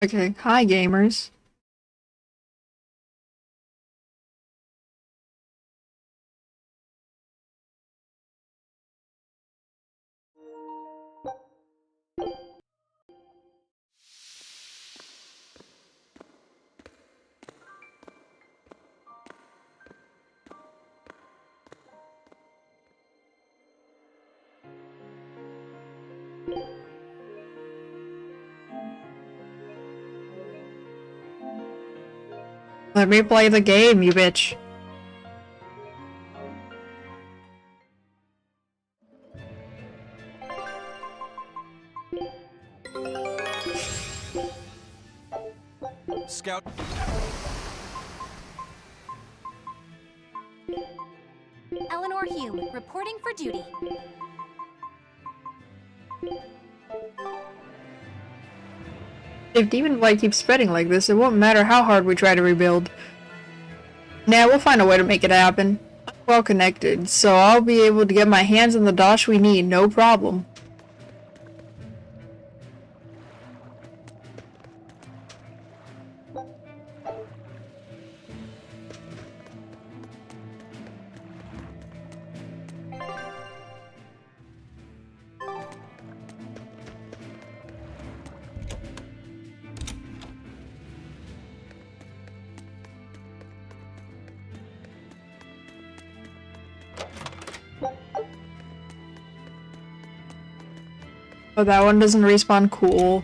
Okay, hi gamers. Let me play the game, you bitch. Scout. Eleanor Hume, reporting for duty. If Demon Blight keeps spreading like this, it won't matter how hard we try to rebuild. Nah, we'll find a way to make it happen. I'm well connected, so I'll be able to get my hands on the dosh we need, no problem. Oh, that one doesn't respawn, cool.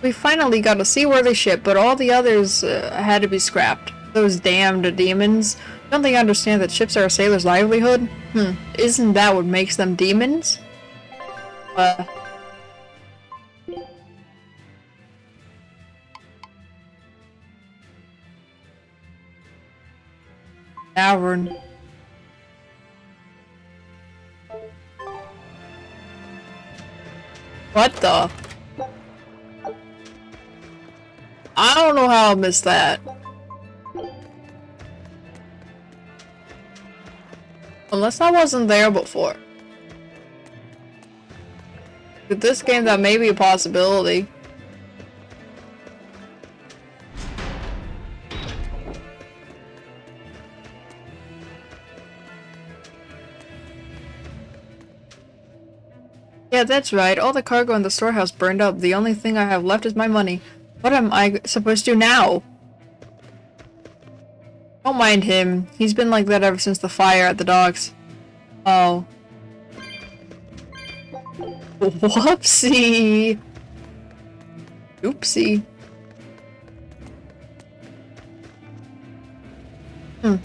We finally got a seaworthy ship, but all the others had to be scrapped. Those damned demons. Don't they understand that ships are a sailor's livelihood? Isn't that what makes them demons? Tavern. What the? I don't know how I missed that. Unless I wasn't there before. With this game, that may be a possibility. Yeah, that's right. All the cargo in the storehouse burned up. The only thing I have left is my money. What am I supposed to do now? Don't mind him. He's been like that ever since the fire at the docks. Oh. Whoopsie. Oopsie.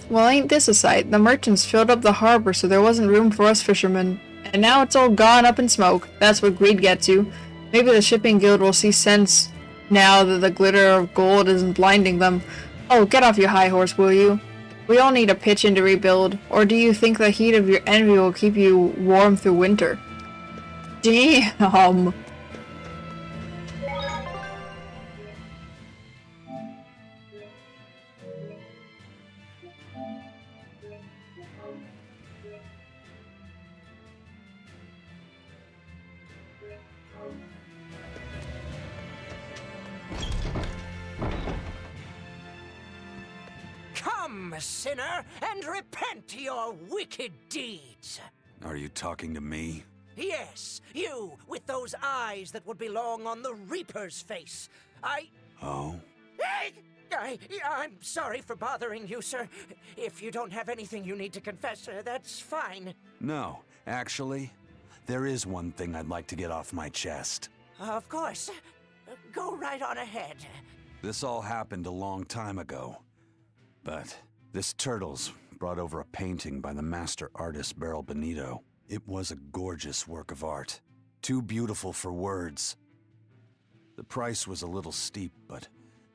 Well, ain't this a sight? The merchants filled up the harbor so there wasn't room for us fishermen. And now it's all gone up in smoke. That's what greed gets you. Maybe the shipping guild will see sense now that the glitter of gold isn't blinding them. Oh, get off your high horse, will you? We all need a pitch in to rebuild. Or do you think the heat of your envy will keep you warm through winter? Damn. Come, sinner, and repent your wicked deeds. Are you talking to me? Yes, you, with those eyes that would belong on the Reaper's face. Oh? I'm sorry for bothering you, sir. If you don't have anything you need to confess, that's fine. No, actually, there is one thing I'd like to get off my chest. Of course. Go right on ahead. This all happened a long time ago. But this Turtles brought over a painting by the master artist Beryl Benito. It was a gorgeous work of art. Too beautiful for words. The price was a little steep, but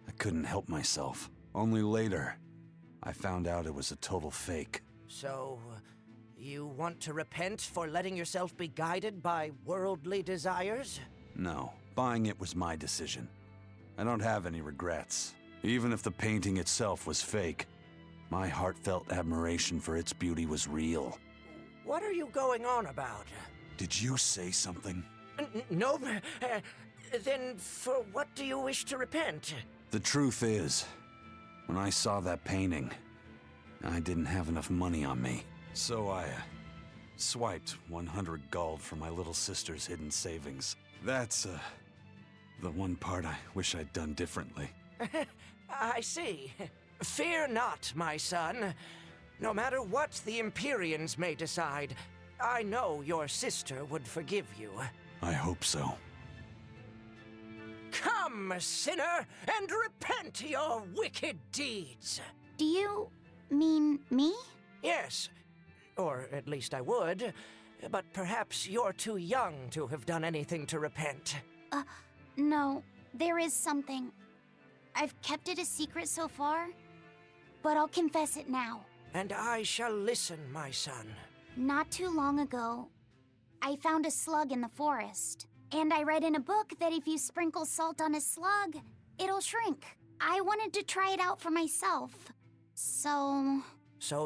I couldn't help myself. Only later, I found out it was a total fake. So, you want to repent for letting yourself be guided by worldly desires? No, buying it was my decision. I don't have any regrets. Even if the painting itself was fake, my heartfelt admiration for its beauty was real. What are you going on about? Did you say something? No. Then for what do you wish to repent? The truth is, when I saw that painting, I didn't have enough money on me. So I swiped 100 gold from my little sister's hidden savings. That's the one part I wish I'd done differently. I see. Fear not, my son. No matter what the Empyreans may decide, I know your sister would forgive you. I hope so. Come, sinner, and repent your wicked deeds. Do you mean me? Yes, or at least I would. But perhaps you're too young to have done anything to repent. No, there is something. I've kept it a secret so far, but I'll confess it now. And I shall listen, my son. Not too long ago, I found a slug in the forest. And I read in a book that if you sprinkle salt on a slug, it'll shrink. I wanted to try it out for myself. So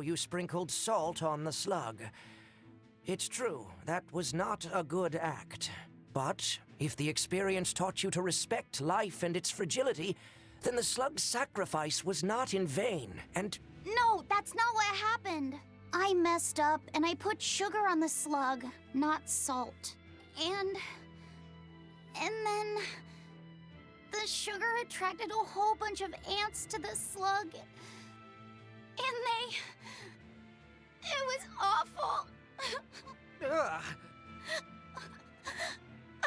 you sprinkled salt on the slug. It's true, that was not a good act. But if the experience taught you to respect life and its fragility, then the slug's sacrifice was not in vain, and... No, that's not what happened. I messed up and I put sugar on the slug, not salt. And then the sugar attracted a whole bunch of ants to the slug. And it was awful. Ugh.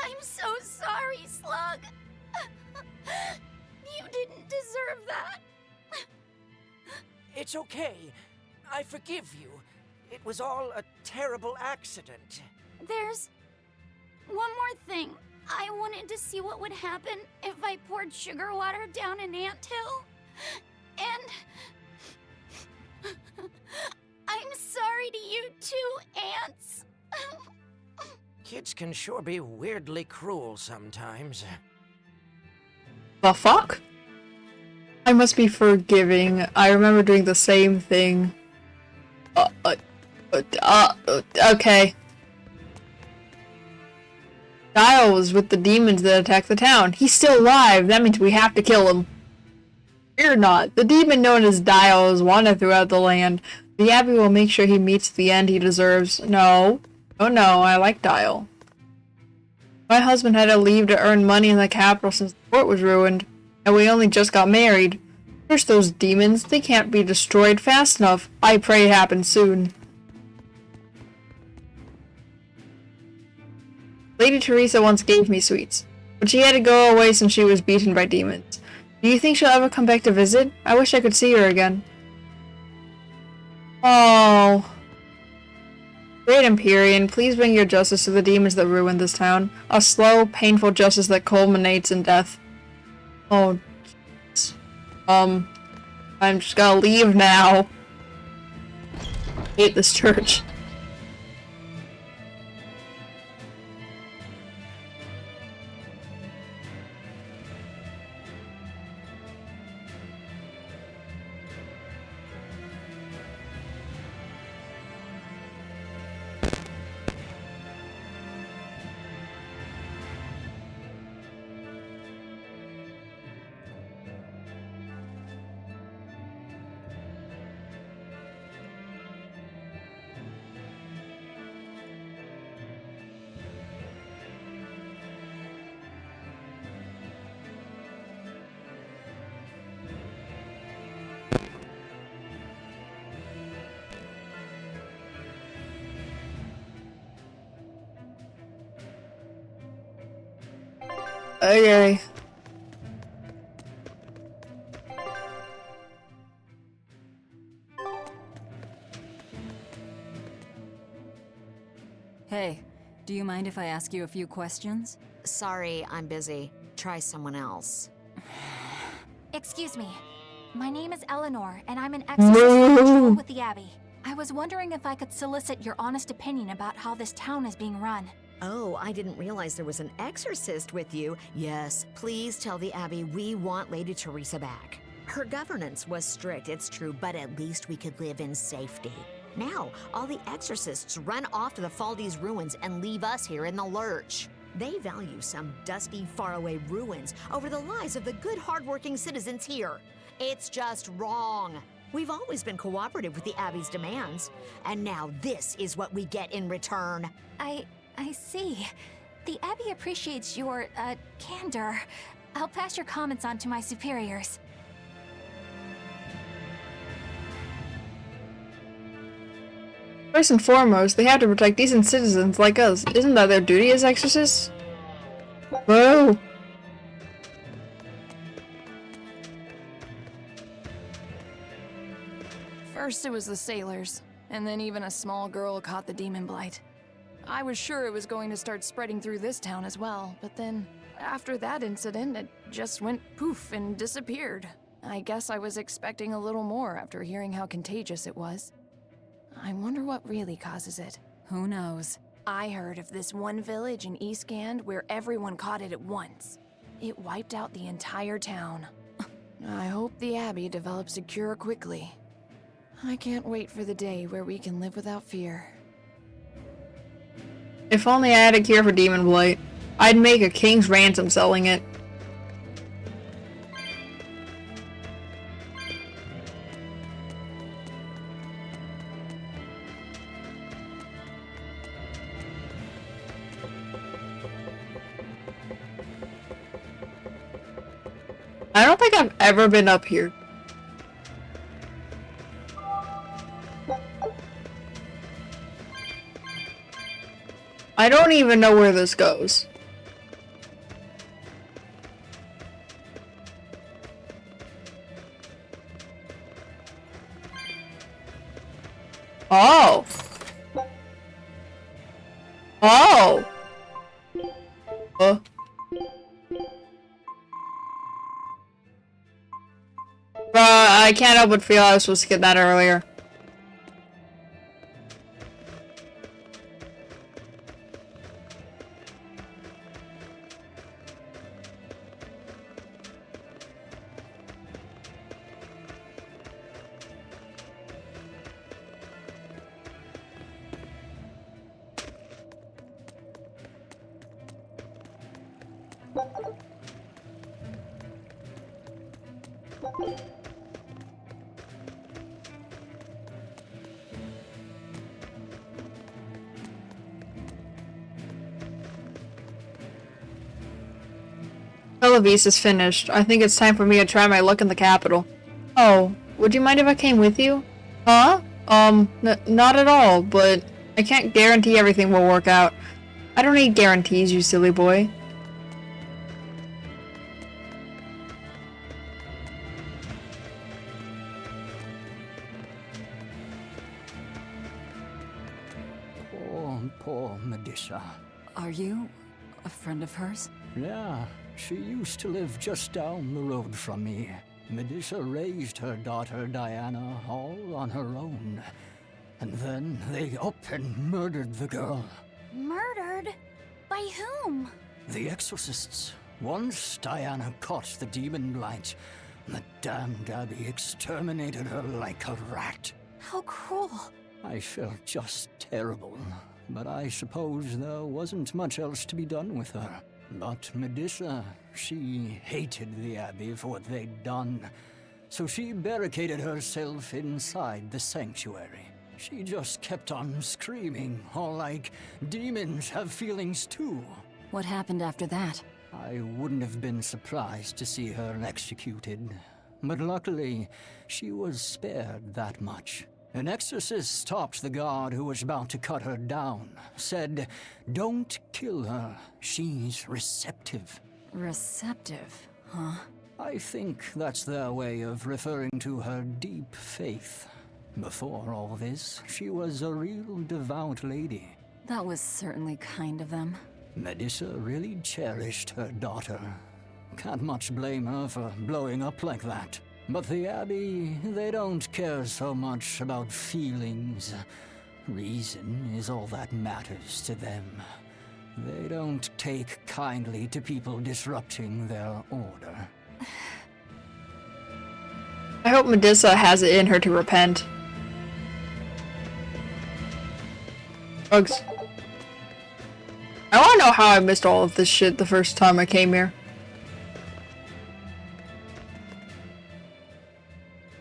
I'm so sorry, Slug. You didn't deserve that. It's okay. I forgive you. It was all a terrible accident. There's one more thing. I wanted to see what would happen if I poured sugar water down an anthill. And I'm sorry to you too, ants. Kids can sure be weirdly cruel sometimes. The fuck? I must be forgiving. I remember doing the same thing. Okay. Dial was with the demons that attacked the town. He's still alive. That means we have to kill him. Fear not. The demon known as Dial is wanted throughout the land. The Abbey will make sure he meets the end he deserves. No. Oh no, I like Dial. My husband had to leave to earn money in the capital since the fort was ruined, and we only just got married. Curse those demons. They can't be destroyed fast enough. I pray it happens soon. Lady Teresa once gave me sweets, but she had to go away since she was beaten by demons. Do you think she'll ever come back to visit? I wish I could see her again. Oh. Great Empyrean, please bring your justice to the demons that ruined this town. A slow, painful justice that culminates in death. Oh, jeez. I'm just gonna leave now. I hate this church. Okay. Hey, do you mind if I ask you a few questions? Sorry, I'm busy. Try someone else. Excuse me. My name is Eleanor, and I'm an exorcist on patrol with the Abbey. I was wondering if I could solicit your honest opinion about how this town is being run. Oh, I didn't realize there was an exorcist with you. Yes, please tell the Abbey we want Lady Teresa back. Her governance was strict, it's true, but at least we could live in safety. Now, all the exorcists run off to the Faldi's ruins and leave us here in the lurch. They value some dusty, faraway ruins over the lives of the good, hardworking citizens here. It's just wrong. We've always been cooperative with the Abbey's demands, and now this is what we get in return. I see. The Abbey appreciates your, candor. I'll pass your comments on to my superiors. First and foremost, they have to protect decent citizens like us. Isn't that their duty as exorcists? Whoa! First it was the sailors, and then even a small girl caught the demon blight. I was sure it was going to start spreading through this town as well, but then, after that incident, it just went poof and disappeared. I guess I was expecting a little more after hearing how contagious it was. I wonder what really causes it. Who knows? I heard of this one village in East Gand where everyone caught it at once. It wiped out the entire town. I hope the Abbey develops a cure quickly. I can't wait for the day where we can live without fear. If only I had a cure for demon blight. I'd make a king's ransom selling it. I don't think I've ever been up here. I don't even know where this goes. Oh. Oh. I can't help but feel I was supposed to get that earlier. Televis is finished. I think it's time for me to try my luck in the capital. Oh, would you mind if I came with you? Huh? Not at all, but I can't guarantee everything will work out. I don't need guarantees, you silly boy. Poor Medusa. Are you a friend of hers? Yeah, she used to live just down the road from me. Medusa raised her daughter Diana all on her own. And then they up and murdered the girl. Murdered? By whom? The exorcists. Once Diana caught the demon blight, the damned Abbey exterminated her like a rat. How cruel. I felt just terrible, but I suppose there wasn't much else to be done with her. But Medusa, she hated the Abbey for what they'd done, so she barricaded herself inside the sanctuary. She just kept on screaming, all like, demons have feelings too. What happened after that? I wouldn't have been surprised to see her executed, but luckily, she was spared that much. An exorcist stopped the guard who was about to cut her down, said, "Don't kill her, she's receptive." Receptive, huh? I think that's their way of referring to her deep faith. Before all this, she was a real devout lady. That was certainly kind of them. Medusa really cherished her daughter. Can't much blame her for blowing up like that. But the Abbey, they don't care so much about feelings. Reason is all that matters to them. They don't take kindly to people disrupting their order. I hope Medusa has it in her to repent. Bugs. I wanna know how I missed all of this shit the first time I came here.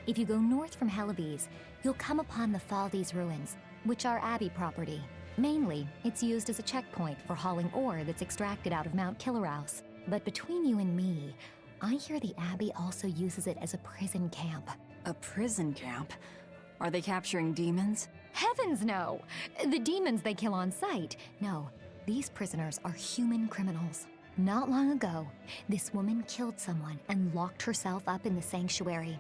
If you go north from Hellebes, you'll come upon the Faldes ruins, which are Abbey property. Mainly, it's used as a checkpoint for hauling ore that's extracted out of Mount Killerhouse. But between you and me, I hear the Abbey also uses it as a prison camp. A prison camp? Are they capturing demons? Heavens no! The demons they kill on sight. No, these prisoners are human criminals. Not long ago, this woman killed someone and locked herself up in the sanctuary.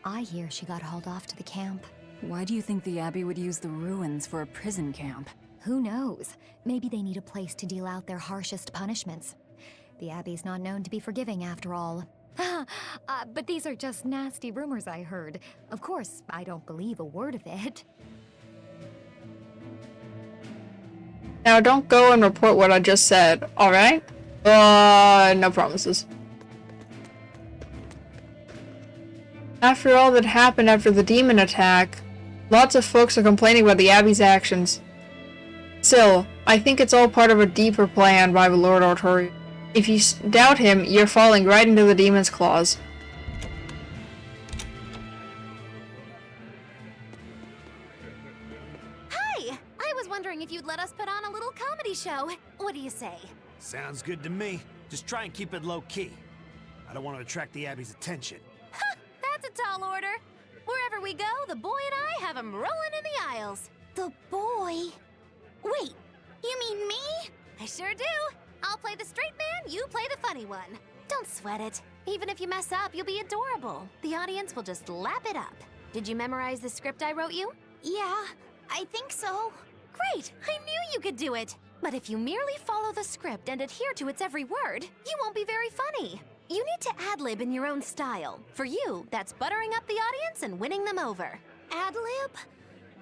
I hear she got hauled off to the camp. Why do you think the Abbey would use the ruins for a prison camp? Who knows? Maybe they need a place to deal out their harshest punishments. The Abbey's not known to be forgiving after all. But these are just nasty rumors I heard. Of course, I don't believe a word of it. Now don't go and report what I just said, alright? No promises. After all that happened after the demon attack, lots of folks are complaining about the Abbey's actions. Still, I think it's all part of a deeper plan by Lord Arturi. If you doubt him, you're falling right into the demon's claws. Hi! I was wondering if you'd let us put on a little comedy show. What do you say? Sounds good to me. Just try and keep it low-key. I don't want to attract the Abbey's attention. That's a tall order. Wherever we go, the boy and I have him rolling in the aisles. The boy? Wait, you mean me? I sure do. I'll play the straight man, you play the funny one. Don't sweat it. Even if you mess up, you'll be adorable. The audience will just lap it up. Did you memorize the script I wrote you? Yeah, I think so. Great! I knew you could do it! But if you merely follow the script and adhere to its every word, you won't be very funny. You need to ad-lib in your own style. For you, that's buttering up the audience and winning them over. Ad-lib?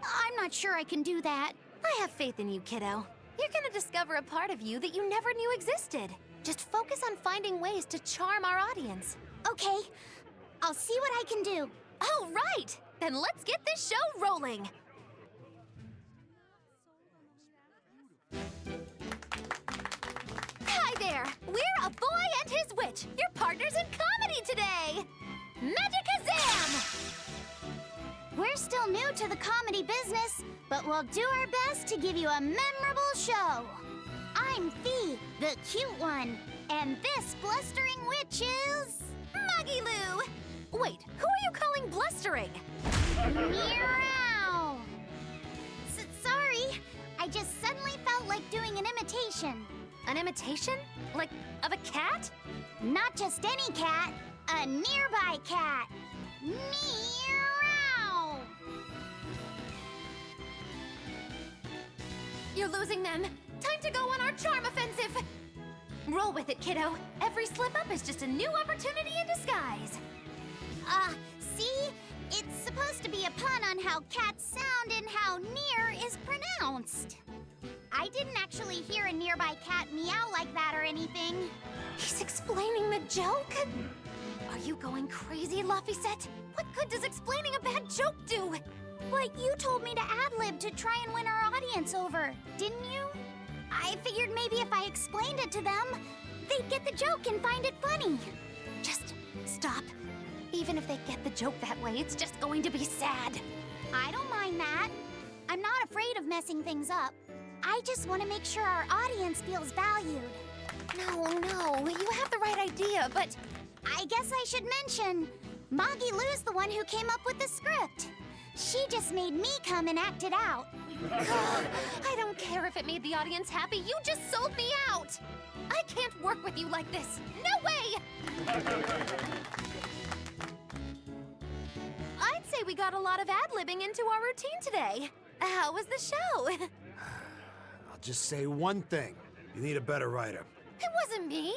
I'm not sure I can do that. I have faith in you, kiddo. You're gonna discover a part of you that you never knew existed. Just focus on finding ways to charm our audience. Okay, I'll see what I can do. Oh, right! Then let's get this show rolling! Hi there! We're A Boy and His Witch, your partners in comedy today! Magicazam! We're still new to the comedy business, but we'll do our best to give you a memorable show. I'm Fee, the cute one, and this blustering witch is... Maggie-Loo! Wait, who are you calling blustering? Meow! Sorry, I just suddenly felt like doing an imitation. An imitation? Like, of a cat? Not just any cat, a nearby cat. Meow! You're losing them. Time to go on our charm offensive. Roll with it, kiddo. Every slip-up is just a new opportunity in disguise. See? It's supposed to be a pun on how cats sound and how near is pronounced. I didn't actually hear a nearby cat meow like that or anything. He's explaining the joke? Are you going crazy, Laphicet? What good does explaining a bad joke do? But you told me to ad-lib to try and win our audience over, didn't you? I figured maybe if I explained it to them, they'd get the joke and find it funny. Just stop. Even if they get the joke that way, it's just going to be sad. I don't mind that. I'm not afraid of messing things up. I just want to make sure our audience feels valued. No, you have the right idea, but... I guess I should mention, Maggie-Loo's the one who came up with the script. She just made me come and act it out. I don't care if it made the audience happy, you just sold me out! I can't work with you like this! No way! I'd say we got a lot of ad-libbing into our routine today. How was the show? I'll just say one thing. You need a better writer. It wasn't me.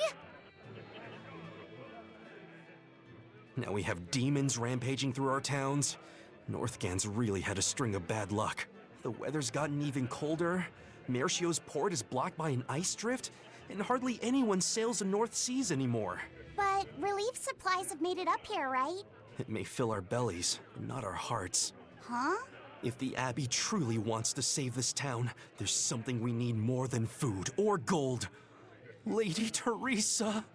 Now we have demons rampaging through our towns. Northgan's really had a string of bad luck. The weather's gotten even colder. Mercio's port is blocked by an ice drift, and hardly anyone sails the North Seas anymore. But relief supplies have made it up here, right? It may fill our bellies, but not our hearts. Huh? If the Abbey truly wants to save this town, there's something we need more than food or gold. Lady Teresa!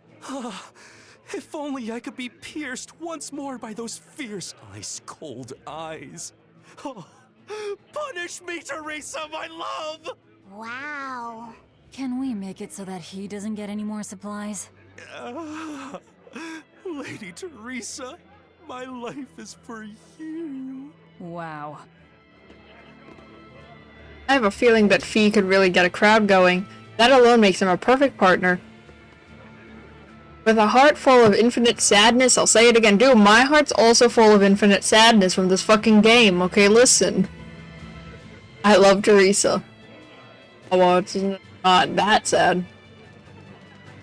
If only I could be pierced once more by those fierce, ice-cold eyes. Oh, punish me, Teresa, my love! Wow. Can we make it so that he doesn't get any more supplies? Lady Teresa, my life is for you. Wow. I have a feeling that Fee could really get a crowd going. That alone makes him a perfect partner. With a heart full of infinite sadness, I'll say it again, dude, my heart's also full of infinite sadness from this fucking game, okay, listen. I love Teresa. Oh, well, it's not that sad.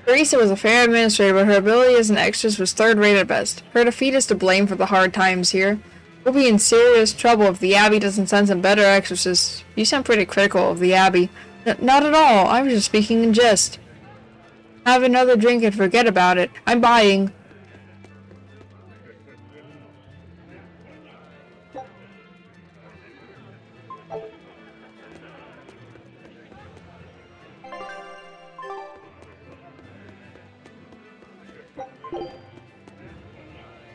Teresa was a fair administrator, but her ability as an extras was third-rate at best. Her defeat is to blame for the hard times here. We'll be in serious trouble if the Abbey doesn't send some better exorcists. You sound pretty critical of the Abbey. Not at all, I was just speaking in jest. Have another drink and forget about it. I'm buying.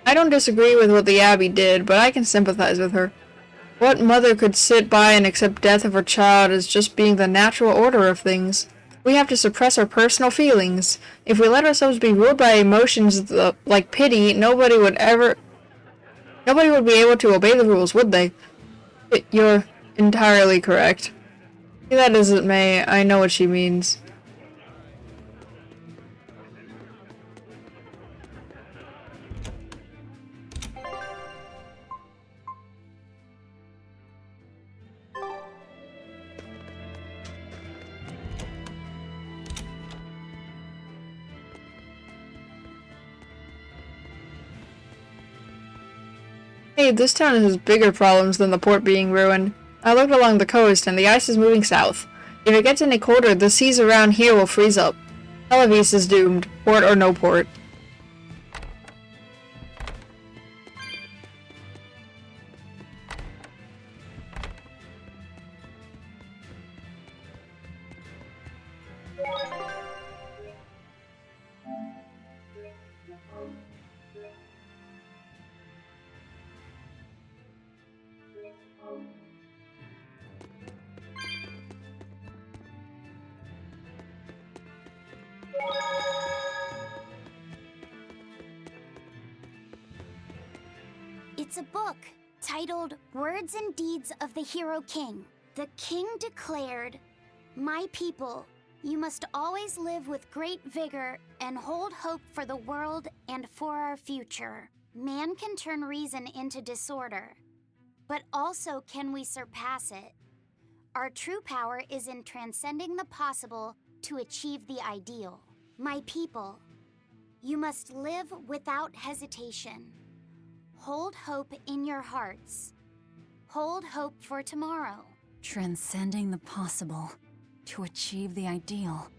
I don't disagree with what the Abbey did, but I can sympathize with her. What mother could sit by and accept death of her child as just being the natural order of things? We have to suppress our personal feelings. If we let ourselves be ruled by emotions like pity, nobody would be able to obey the rules, would they? You're entirely correct. Be that as it may, I know what she means. Hey, this town has bigger problems than the port being ruined. I looked along the coast, and the ice is moving south. If it gets any colder, the seas around here will freeze up. Helivis is doomed, port or no port. It's a book titled Words and Deeds of the Hero King. The king declared, "My people, you must always live with great vigor and hold hope for the world and for our future. Man can turn reason into disorder, but also can we surpass it? Our true power is in transcending the possible to achieve the ideal. My people, you must live without hesitation. Hold hope in your hearts. Hold hope for tomorrow." Transcending the possible to achieve the ideal.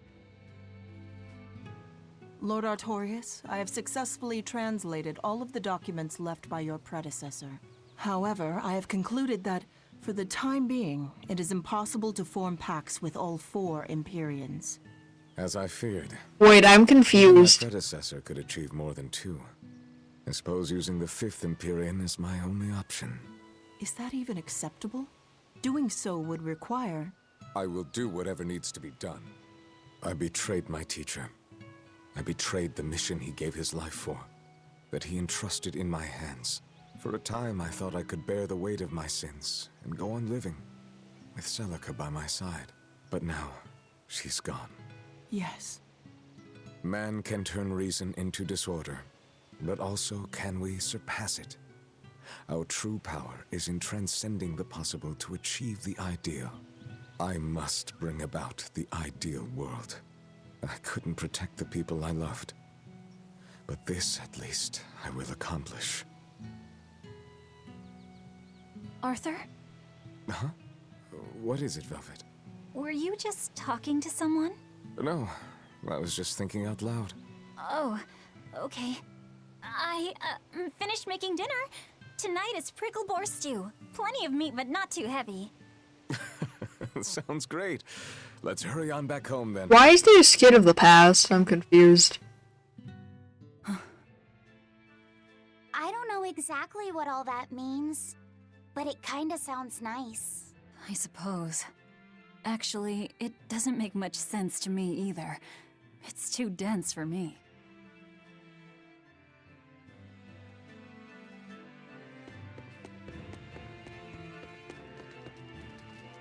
Lord Artorius, I have successfully translated all of the documents left by your predecessor. However, I have concluded that, for the time being, it is impossible to form pacts with all 4 Empyreans. As I feared. Wait, I'm confused. My predecessor could achieve more than 2. I suppose using the 5th Empyrean is my only option. Is that even acceptable? Doing so would require... I will do whatever needs to be done. I betrayed my teacher. I betrayed the mission he gave his life for, that he entrusted in my hands. For a time, I thought I could bear the weight of my sins and go on living, with Celica by my side. But now, she's gone. Yes. Man can turn reason into disorder, but also can we surpass it? Our true power is in transcending the possible to achieve the ideal. I must bring about the ideal world. I couldn't protect the people I loved, but this, at least, I will accomplish. Arthur? Huh? What is it, Velvet? Were you just talking to someone? No, I was just thinking out loud. Oh, okay. I finished making dinner. Tonight is prickle boar stew. Plenty of meat, but not too heavy. Sounds great. Let's hurry on back home then. Why is there a skit of the past? I'm confused. I don't know exactly what all that means, but it kinda sounds nice. I suppose. Actually, it doesn't make much sense to me either. It's too dense for me.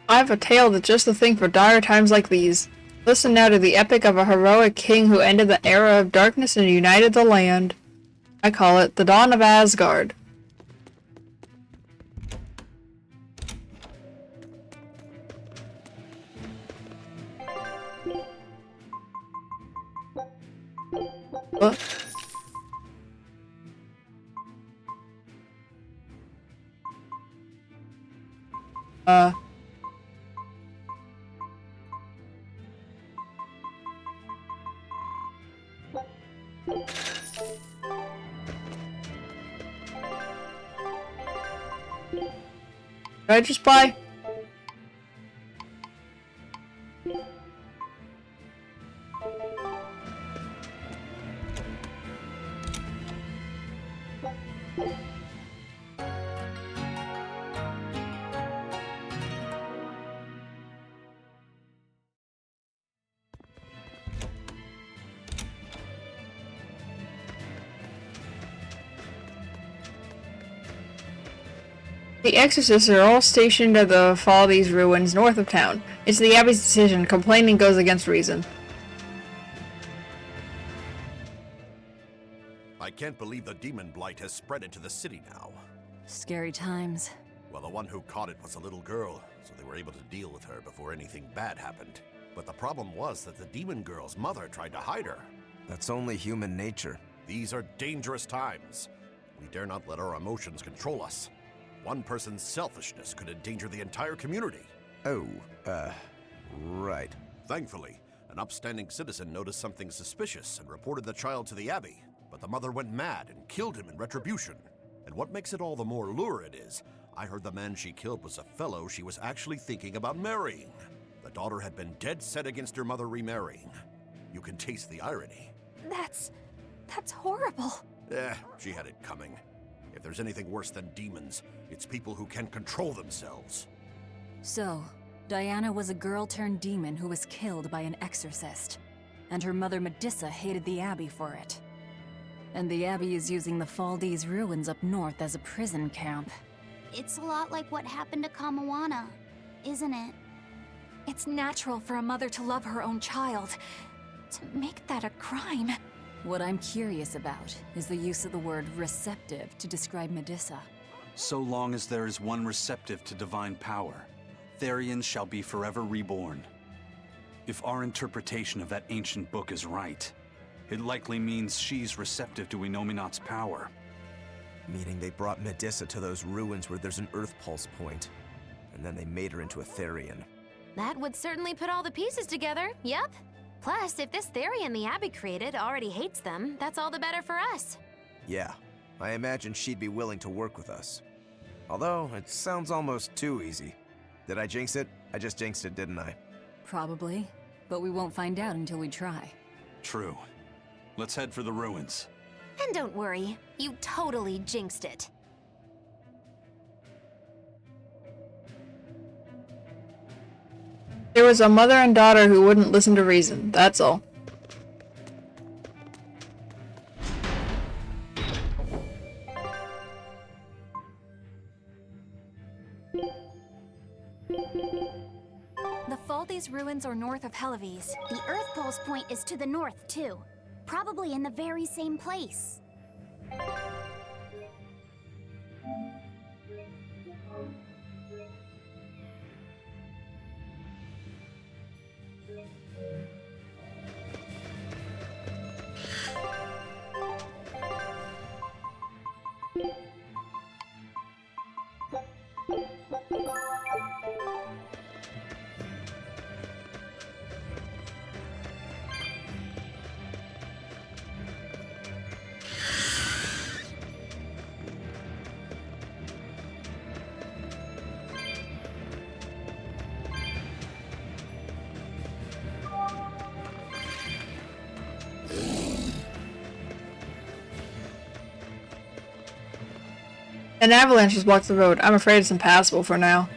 I have a tale that's just the thing for dire times like these. Listen now to the epic of a heroic king who ended the era of darkness and united the land. I call it the Dawn of Asgard. What? Did I just buy? The exorcists are all stationed at the Faldi's ruins north of town. It's the Abbey's decision. Complaining goes against reason. I can't believe the demon blight has spread into the city now. Scary times. Well, the one who caught it was a little girl, so they were able to deal with her before anything bad happened. But the problem was that the demon girl's mother tried to hide her. That's only human nature. These are dangerous times. We dare not let our emotions control us. One person's selfishness could endanger the entire community. Oh, right. Thankfully, an upstanding citizen noticed something suspicious and reported the child to the Abbey, but the mother went mad and killed him in retribution. And what makes it all the more lurid is, I heard the man she killed was a fellow she was actually thinking about marrying. The daughter had been dead set against her mother remarrying. You can taste the irony. That's horrible. She had it coming. If there's anything worse than demons, it's people who can't control themselves. So, Diana was a girl turned demon who was killed by an exorcist. And her mother Medissa hated the Abbey for it. And the Abbey is using the Faldi's ruins up north as a prison camp. It's a lot like what happened to Kamawana, isn't it? It's natural for a mother to love her own child. To make that a crime. What I'm curious about is the use of the word receptive to describe Medissa. So long as there is one receptive to divine power, Therians shall be forever reborn. If our interpretation of that ancient book is right, it likely means she's receptive to Inominat's power. Meaning they brought Medissa to those ruins where there's an Earth Pulse point, and then they made her into a Therian. That would certainly put all the pieces together, yep. Plus, if this Therian the Abbey created already hates them, that's all the better for us. Yeah, I imagine she'd be willing to work with us. Although, it sounds almost too easy. Did I jinx it? I just jinxed it, didn't I? Probably, but we won't find out until we try. True. Let's head for the ruins. And don't worry, you totally jinxed it. There was a mother and daughter who wouldn't listen to reason, that's all. The Faldi's ruins are north of Helives. The Earth Pulse point is to the north, too. Probably in the very same place. An avalanche has blocked the road. I'm afraid it's impassable for now.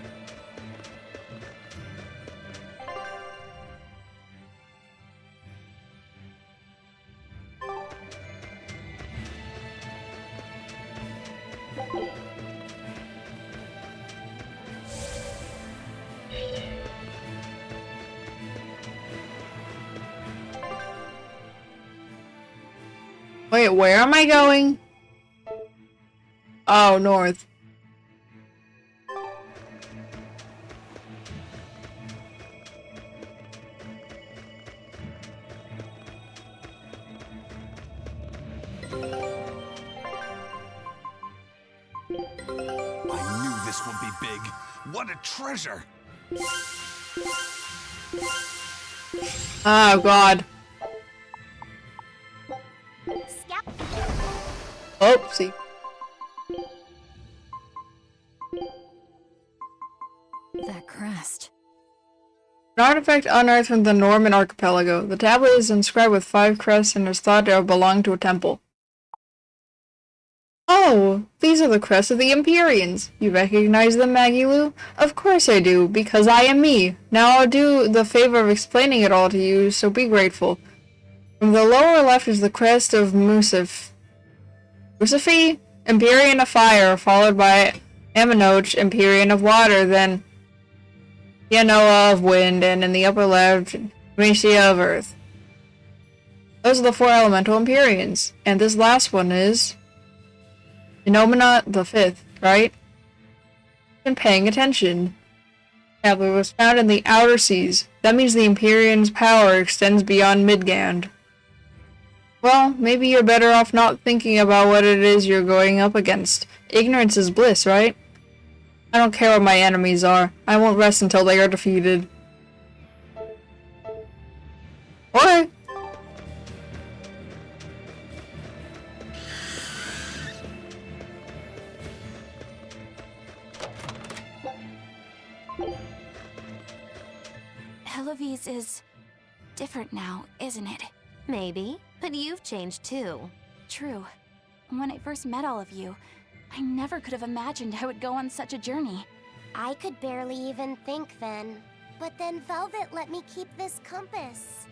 Wait, where am I going? Oh, north. I knew this would be big. What a treasure! Oh, God. Oopsie. That crest. An artifact unearthed from the Norman archipelago. The tablet is inscribed with 5 crests and is thought to have belonged to a temple. Oh, these are the crests of the Empyreans. You recognize them, Maggie-Lou? Of course I do, because I am me. Now I'll do the favor of explaining it all to you, so be grateful. From the lower left is the crest of Musif. Musifi? Empyrean of fire, followed by Aminoch, Empyrean of water, then Yanoa of wind, and in the upper left, Mesia of earth. Those are the 4 elemental Empyreans, and this last one is Phenomena the 5th, right? Been paying attention. Tablet was found in the outer seas. That means the Empyrean's power extends beyond Midgand. Well, maybe you're better off not thinking about what it is you're going up against. Ignorance is bliss, right? I don't care what my enemies are. I won't rest until they are defeated. Okay. Helives is different now, isn't it? Maybe, but you've changed too. True. When I first met all of you, I never could have imagined I would go on such a journey. I could barely even think then. But then Velvet let me keep this compass.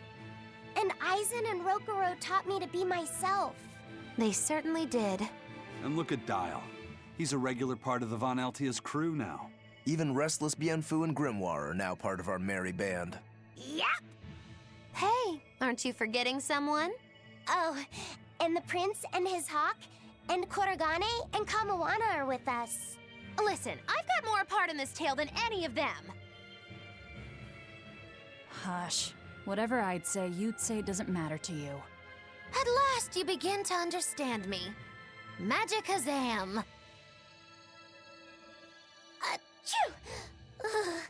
And Aizen and Rokuro taught me to be myself. They certainly did. And look at Dial. He's a regular part of the Von Altia's crew now. Even Restless Bienfu and Grimoire are now part of our merry band. Yep. Hey, aren't you forgetting someone? Oh, and the prince and his hawk, and Kurogane and Kamawana are with us. Listen, I've got more part in this tale than any of them. Hush. Whatever I'd say, you'd say it doesn't matter to you. At last you begin to understand me. Magic Hazam. Achoo! Ugh.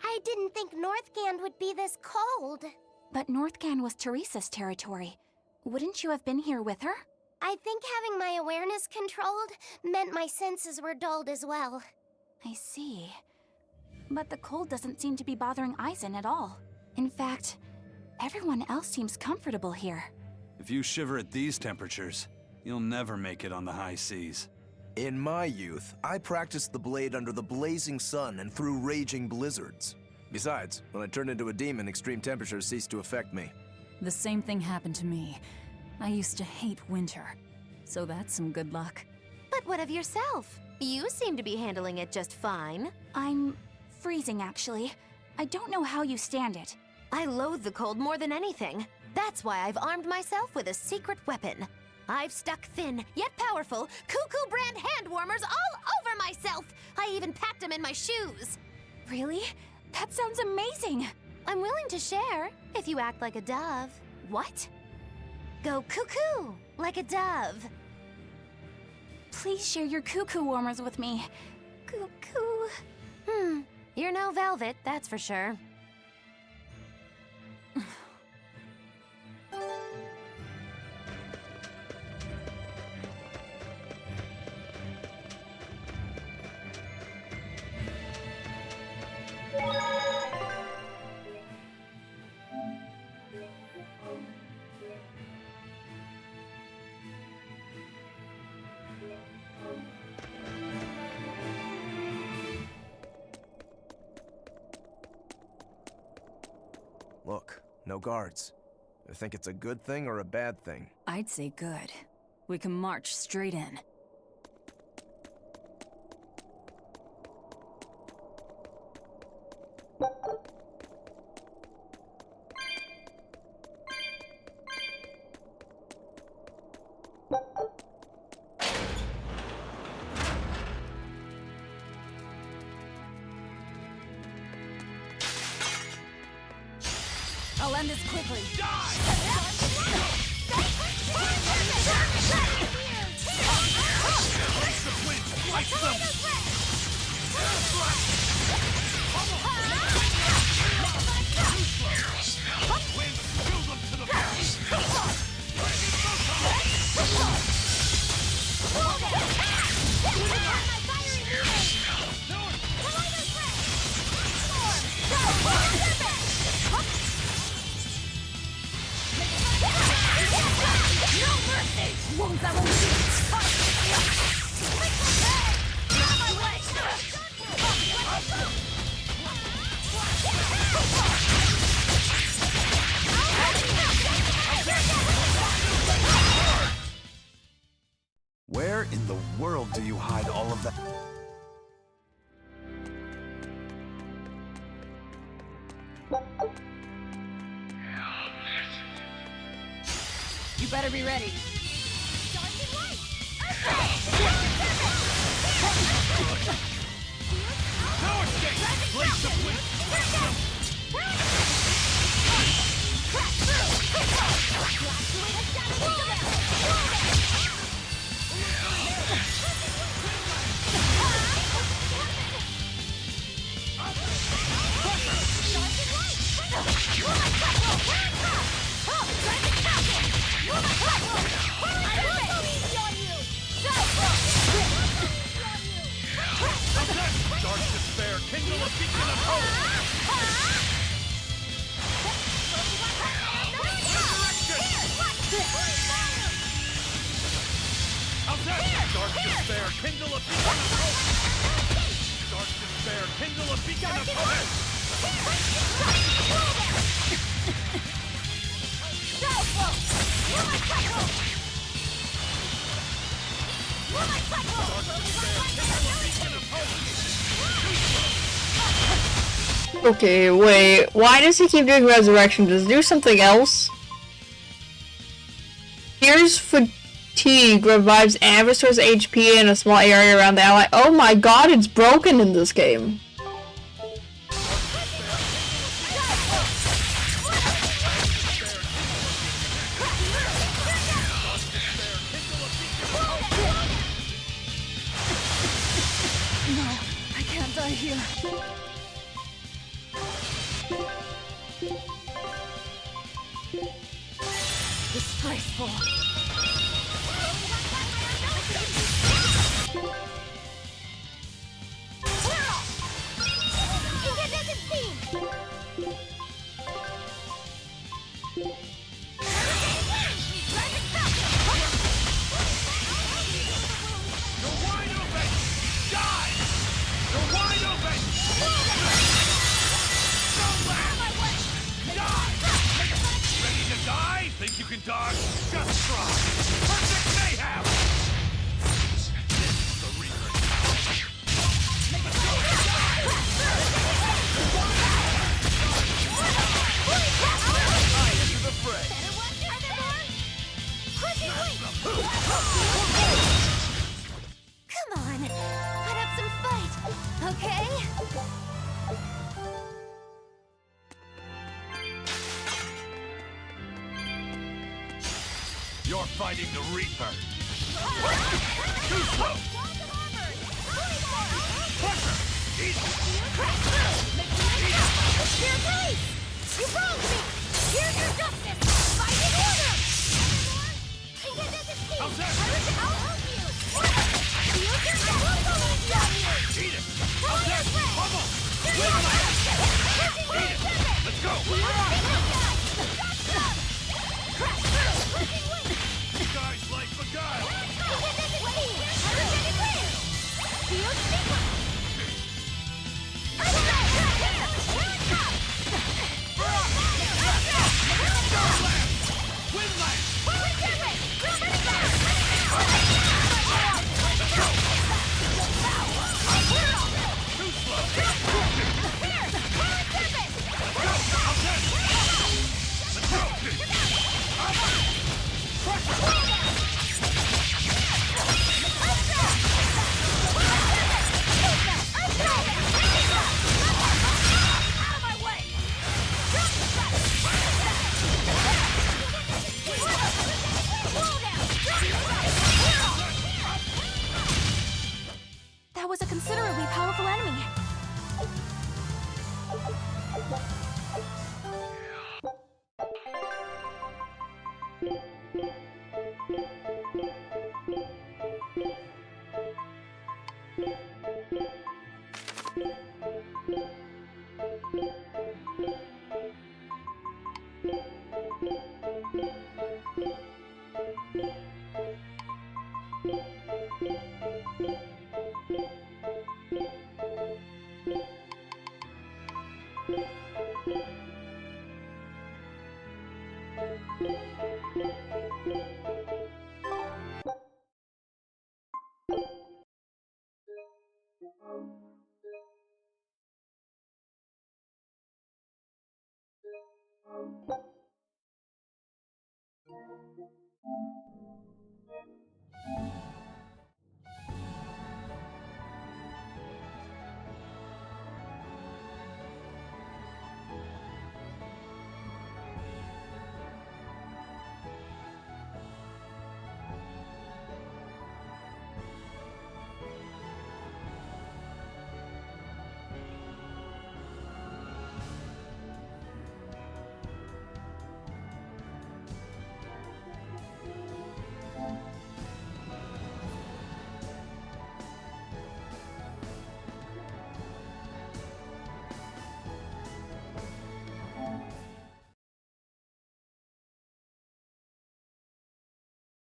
I didn't think Northgand would be this cold. But Northgand was Teresa's territory. Wouldn't you have been here with her? I think having my awareness controlled meant my senses were dulled as well. I see. But the cold doesn't seem to be bothering Aizen at all. In fact, everyone else seems comfortable here. If you shiver at these temperatures, you'll never make it on the high seas. In my youth, I practiced the blade under the blazing sun and through raging blizzards. Besides, when I turned into a demon, extreme temperatures ceased to affect me. The same thing happened to me. I used to hate winter. So that's some good luck. But what of yourself? You seem to be handling it just fine. I'm freezing, actually. I don't know how you stand it. I loathe the cold more than anything. That's why I've armed myself with a secret weapon. I've stuck thin, yet powerful, Cuckoo brand hand warmers all over myself! I even packed them in my shoes! Really? That sounds amazing! I'm willing to share, if you act like a dove. What? Go cuckoo, like a dove. Please share your cuckoo warmers with me. Cuckoo. You're no velvet, that's for sure. Look, no guards. You think it's a good thing or a bad thing? I'd say good. We can march straight in. I'll end this quickly. Where in the world do you hide all of that? You better be ready. Okay, wait. Why does he keep doing resurrection? Just do something else. Here's fatigue revives and restores HP in a small area around the ally. Oh my god, it's broken in this game. No, I can't die here. Disgraceful. Think you can dodge? Just try! Perfect mayhem! This is the Reaper. I enter the fray. Come on, put up some fight, okay? You're fighting the Reaper. Too slow! Pressure! Easy! Your place! You wronged me! Here's your justice! Fight in order! Incandescent team! I'll help you! Feel your death! Eat it! How's that? Pummel! Eat it! Let's go! Guys like beguile!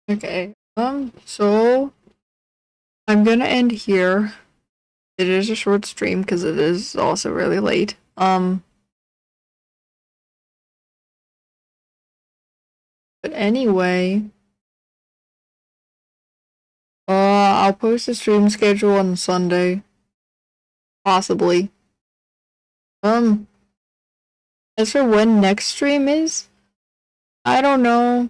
Okay, so I'm gonna end here. It is a short stream because it is also really late. But anyway, I'll post a stream schedule on Sunday. Possibly. As for when next stream is, I don't know.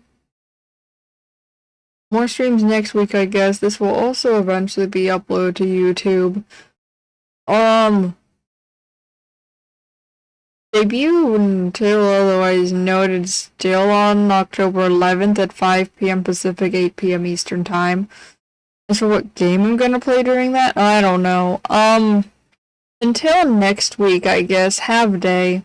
More streams next week, I guess. This will also eventually be uploaded to YouTube. Debut until otherwise noted still on October 11th at 5 p.m. Pacific, 8 p.m. Eastern Time. As for what game I'm gonna play during that, I don't know. Until next week, I guess. Have a day.